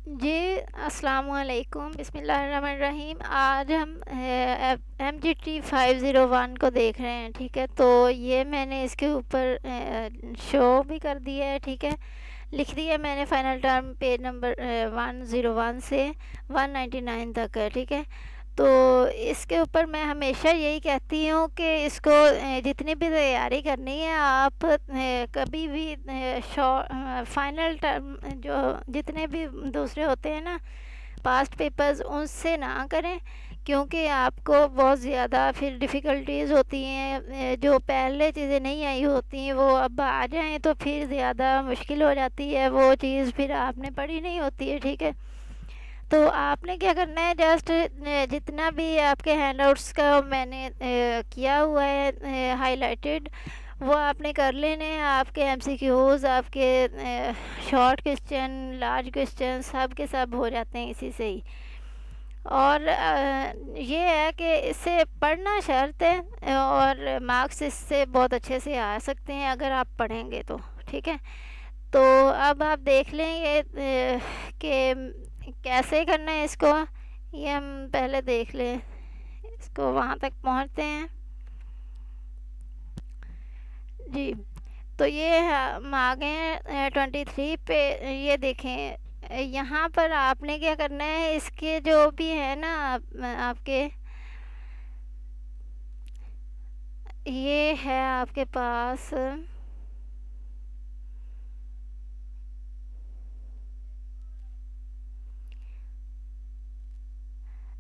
جی السلام علیکم، بسم اللہ الرحمن الرحیم۔ آج ہم MGT 501 کو دیکھ رہے ہیں، ٹھیک ہے۔ تو یہ میں نے اس کے اوپر شو بھی کر دیا ہے، ٹھیک ہے، لکھ دیا میں نے فائنل ٹرم پیج نمبر 101 سے 199 تک ہے، ٹھیک ہے۔ تو اس کے اوپر میں ہمیشہ یہی کہتی ہوں کہ اس کو جتنی بھی تیاری کرنی ہے آپ کبھی بھی فائنل ٹرم جو جتنے بھی دوسرے ہوتے ہیں نا پاسٹ پیپرز ان سے نہ کریں، کیونکہ آپ کو بہت زیادہ پھر ڈیفیکلٹیز ہوتی ہیں، جو پہلے چیزیں نہیں آئی ہوتی ہیں وہ اب آ جائیں تو پھر زیادہ مشکل ہو جاتی ہے، وہ چیز پھر آپ نے پڑھی نہیں ہوتی ہے، ٹھیک ہے۔ تو آپ نے کیا کرنا ہے، جسٹ جتنا بھی آپ کے ہینڈ آؤٹس کا میں نے کیا ہوا ہے ہائی لائٹڈ، وہ آپ نے کر لینے ہیں۔ آپ کے MCQs، آپ کے شارٹ کوسچن، لارج کوسچن سب کے سب ہو جاتے ہیں اسی سے ہی۔ اور یہ ہے کہ اس سے پڑھنا شرط ہے اور مارکس اس سے بہت اچھے سے آ سکتے ہیں اگر آپ پڑھیں گے تو، ٹھیک ہے۔ تو اب آپ دیکھ لیں یہ کہ کیسے کرنا ہے اس کو، یہ ہم پہلے دیکھ لیں، اس کو وہاں تک پہنچتے ہیں جی۔ تو یہ ہم آ گئے ہیں 23 پہ، یہ دیکھیں یہاں پر آپ نے کیا کرنا ہے، اس کے جو بھی ہے نا آپ کے یہ ہے آپ کے پاس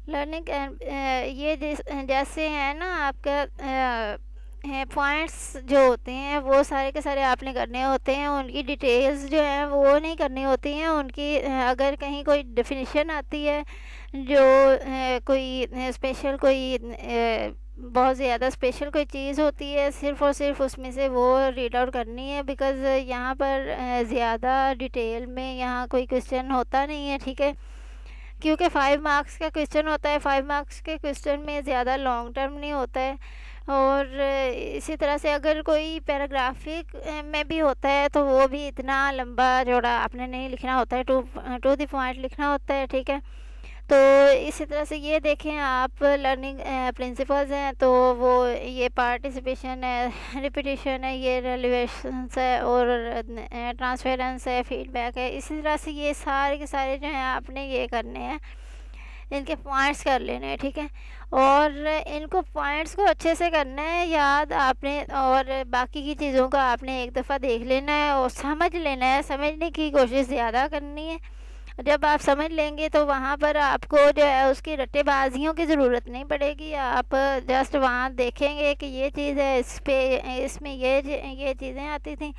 لرننگ یہ جیسے ہے نا آپ کا پوائنٹس جو ہوتے ہیں وہ سارے کے سارے آپ نے کرنے ہوتے ہیں، ان کی ڈیٹیلز جو ہیں وہ نہیں کرنی ہوتی ہیں، ان کی اگر کہیں کوئی ڈیفینیشن آتی ہے جو کوئی اسپیشل کوئی بہت زیادہ اسپیشل کوئی چیز ہوتی ہے، صرف اور صرف اس میں سے وہ ریڈ آؤٹ کرنی ہے، بیکاز یہاں پر زیادہ ڈیٹیل میں یہاں کوئی کویسچن ہوتا نہیں ہے، ٹھیک ہے، کیونکہ 5 مارکس کا کویسچن ہوتا ہے۔ 5 مارکس کے کویسچن میں زیادہ لانگ ٹرم نہیں ہوتا ہے، اور اسی طرح سے اگر کوئی پیراگرافک میں بھی ہوتا ہے تو وہ بھی اتنا لمبا چوڑا آپ نے نہیں لکھنا ہوتا ہے، ٹو دی پوائنٹ لکھنا ہوتا ہے، ٹھیک ہے۔ تو اسی طرح سے یہ دیکھیں آپ لرننگ پرنسپلز ہیں تو وہ یہ پارٹیسپیشن ہے، ریپیٹیشن ہے، یہ ریلیویشنس ہے، اور ٹرانسفیرنس ہے، فیڈ بیک ہے، اسی طرح سے یہ سارے کے سارے جو ہیں آپ نے یہ کرنے ہیں، ان کے پوائنٹس کر لینے ہیں، ٹھیک ہے۔ اور ان کو پوائنٹس کو اچھے سے کرنا ہے یاد آپ نے، اور باقی کی چیزوں کو آپ نے ایک دفعہ دیکھ لینا ہے اور سمجھ لینا ہے، سمجھنے کی کوشش زیادہ کرنی ہے۔ جب آپ سمجھ لیں گے تو وہاں پر آپ کو جو ہے اس کی رٹے بازیوں کی ضرورت نہیں پڑے گی، آپ جسٹ وہاں دیکھیں گے کہ یہ چیز ہے، اس میں یہ چیزیں آتی تھیں،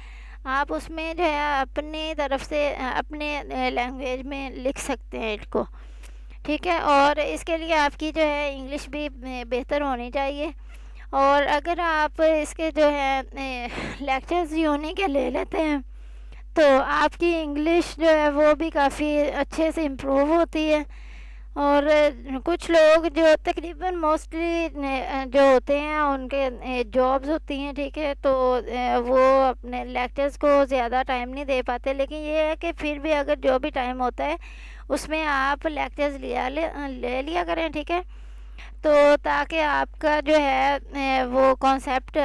آپ اس میں جو ہے اپنی طرف سے اپنے لینگویج میں لکھ سکتے ہیں ان کو، ٹھیک ہے۔ اور اس کے لیے آپ کی جو ہے انگلش بھی بہتر ہونی چاہیے، اور اگر آپ اس کے جو ہے لیکچرز یونی کے لے لیتے ہیں تو آپ کی انگلش جو ہے وہ بھی کافی اچھے سے امپروو ہوتی ہے۔ اور کچھ لوگ جو تقریباً موسٹلی جو ہوتے ہیں ان کے جابز ہوتی ہیں، ٹھیک ہے، تو وہ اپنے لیکچرز کو زیادہ ٹائم نہیں دے پاتے، لیکن یہ ہے کہ پھر بھی اگر جو بھی ٹائم ہوتا ہے اس میں آپ لیکچرز لے لیا کریں، ٹھیک ہے، تو تاکہ آپ کا جو ہے وہ کانسیپٹ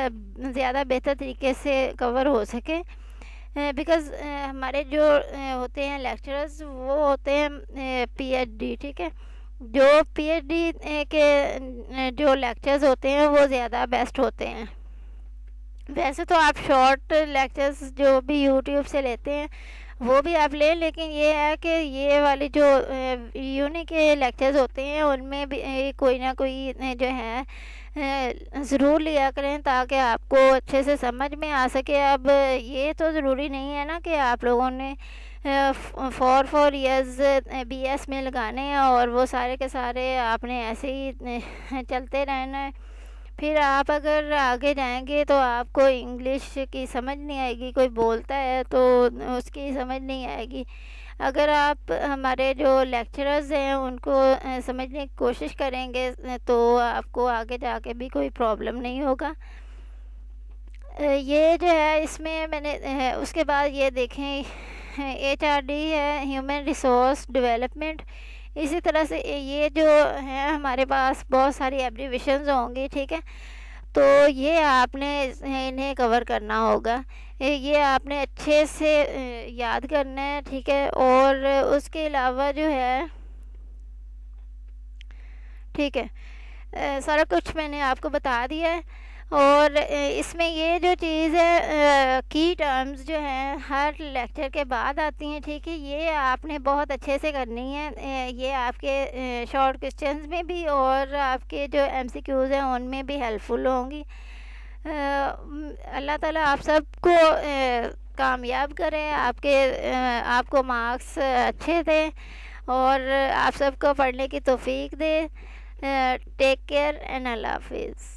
زیادہ بہتر طریقے سے کور ہو سکے، بیکاز ہمارے جو ہوتے ہیں لیکچرز وہ ہوتے ہیں PhD، ٹھیک ہے، جو PhD کے جو لیکچرز ہوتے ہیں وہ زیادہ بیسٹ ہوتے ہیں۔ ویسے تو آپ شارٹ لیکچرز جو بھی یوٹیوب سے لیتے ہیں وہ بھی آپ لیں، لیکن یہ ہے کہ یہ والی جو یونی کے لیکچرز ہوتے ہیں ان میں بھی کوئی نہ کوئی جو ہے ضرور لیا کریں تاکہ آپ کو اچھے سے سمجھ میں آ سکے۔ اب یہ تو ضروری نہیں ہے نا کہ آپ لوگوں نے 4 ایئرز BS میں لگانے ہیں اور وہ سارے کے سارے آپ نے ایسے ہی چلتے رہنا ہے، پھر آپ اگر آگے جائیں گے تو آپ کو انگلش کی سمجھ نہیں آئے گی، کوئی بولتا ہے تو اس کی سمجھ نہیں آئے گی۔ اگر آپ ہمارے جو لیکچررز ہیں ان کو سمجھنے کی کوشش کریں گے تو آپ کو آگے جا کے بھی کوئی پرابلم نہیں ہوگا۔ یہ جو ہے اس میں نے اس کے بعد یہ دیکھیں HRD ہے ہیومن ریسورس ڈیولپمنٹ. اسی طرح سے یہ جو ہے ہمارے پاس بہت ساری ایبریویشنز ہوں گی, ٹھیک ہے, تو یہ آپ نے انہیں کور کرنا ہوگا, یہ آپ نے اچھے سے یاد کرنا ہے, ٹھیک ہے. اور اس کے علاوہ جو ہے, ٹھیک ہے, سارا کچھ میں نے آپ کو بتا دیا ہے. اور اس میں یہ جو چیز ہے کی ٹرمز جو ہیں ہر لیکچر کے بعد آتی ہیں, ٹھیک ہے, یہ آپ نے بہت اچھے سے کرنی ہے. یہ آپ کے شارٹ کوسچنز میں بھی اور آپ کے جو MCQs ہیں ان میں بھی ہیلپ فل ہوں گی. اللہ تعالیٰ آپ سب کو کامیاب کرے, آپ کو مارکس اچھے دیں اور آپ سب کو پڑھنے کی توفیق دے. ٹیک کیئر اینڈ اللہ حافظ.